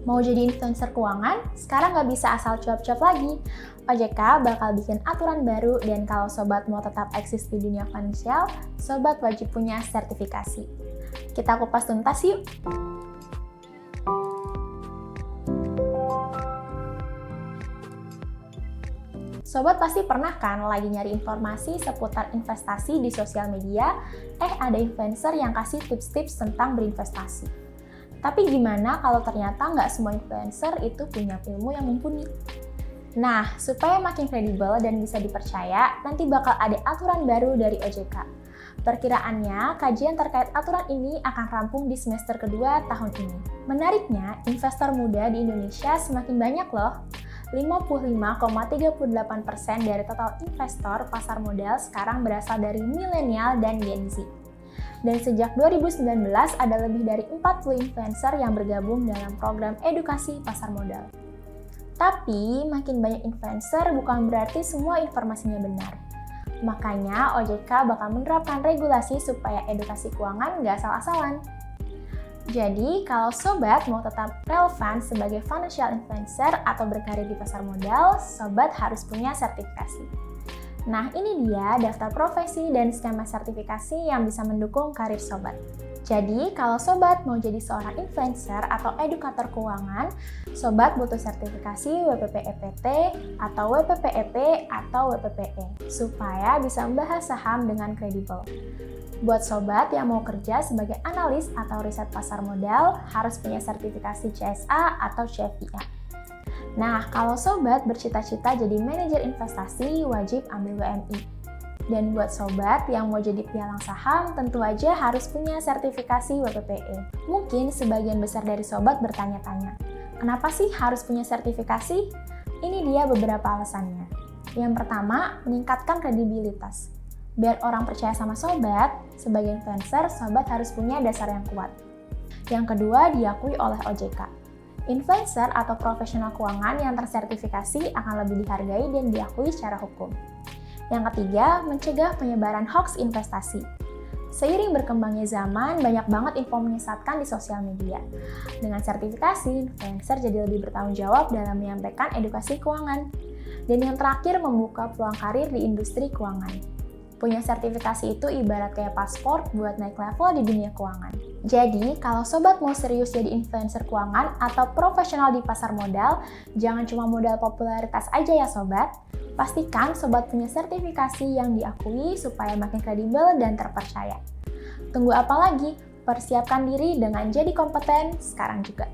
Mau jadi influencer keuangan? Sekarang nggak bisa asal cuap-cuap lagi. OJK bakal bikin aturan baru dan kalau sobat mau tetap eksis di dunia finansial, sobat wajib punya sertifikasi. Kita kupas tuntas yuk! Sobat pasti pernah kan lagi nyari informasi seputar investasi di sosial media, ada influencer yang kasih tips-tips tentang berinvestasi. Tapi gimana kalau ternyata nggak semua influencer itu punya ilmu yang mumpuni? Nah, supaya makin kredibel dan bisa dipercaya, nanti bakal ada aturan baru dari OJK. Perkiraannya, kajian terkait aturan ini akan rampung di semester kedua tahun ini. Menariknya, investor muda di Indonesia semakin banyak loh. 55,38% dari total investor pasar modal sekarang berasal dari milenial dan Gen Z. Dan sejak 2019 ada lebih dari 40 influencer yang bergabung dalam program edukasi pasar modal. Tapi, makin banyak influencer bukan berarti semua informasinya benar. Makanya, OJK bakal menerapkan regulasi supaya edukasi keuangan nggak asal-asalan. Jadi, kalau sobat mau tetap relevan sebagai financial influencer atau berkarir di pasar modal, sobat harus punya sertifikasi. Nah, ini dia daftar profesi dan skema sertifikasi yang bisa mendukung karir sobat. Jadi, kalau sobat mau jadi seorang influencer atau edukator keuangan, sobat butuh sertifikasi WPP-EPT atau WPP-EP atau WPP-E supaya bisa membahas saham dengan kredibel. Buat sobat yang mau kerja sebagai analis atau riset pasar modal, harus punya sertifikasi CSA atau CFDA. Nah, kalau sobat bercita-cita jadi manajer investasi, wajib ambil WMI. Dan buat sobat yang mau jadi pialang saham, tentu aja harus punya sertifikasi WPP-E. Mungkin sebagian besar dari sobat bertanya-tanya, kenapa sih harus punya sertifikasi? Ini dia beberapa alasannya. Yang pertama, meningkatkan kredibilitas. Biar orang percaya sama sobat, sebagai influencer, sobat harus punya dasar yang kuat. Yang kedua, diakui oleh OJK. Influencer atau profesional keuangan yang tersertifikasi akan lebih dihargai dan diakui secara hukum. Yang ketiga, mencegah penyebaran hoax investasi. Seiring berkembangnya zaman, banyak banget info menyesatkan di sosial media. Dengan sertifikasi, influencer jadi lebih bertanggung jawab dalam menyampaikan edukasi keuangan. Dan yang terakhir, membuka peluang karir di industri keuangan. Punya sertifikasi itu ibarat kayak paspor buat naik level di dunia keuangan. Jadi, kalau sobat mau serius jadi influencer keuangan atau profesional di pasar modal, jangan cuma modal popularitas aja ya sobat. Pastikan sobat punya sertifikasi yang diakui supaya makin kredibel dan terpercaya. Tunggu apa lagi? Persiapkan diri dengan jadi kompeten sekarang juga.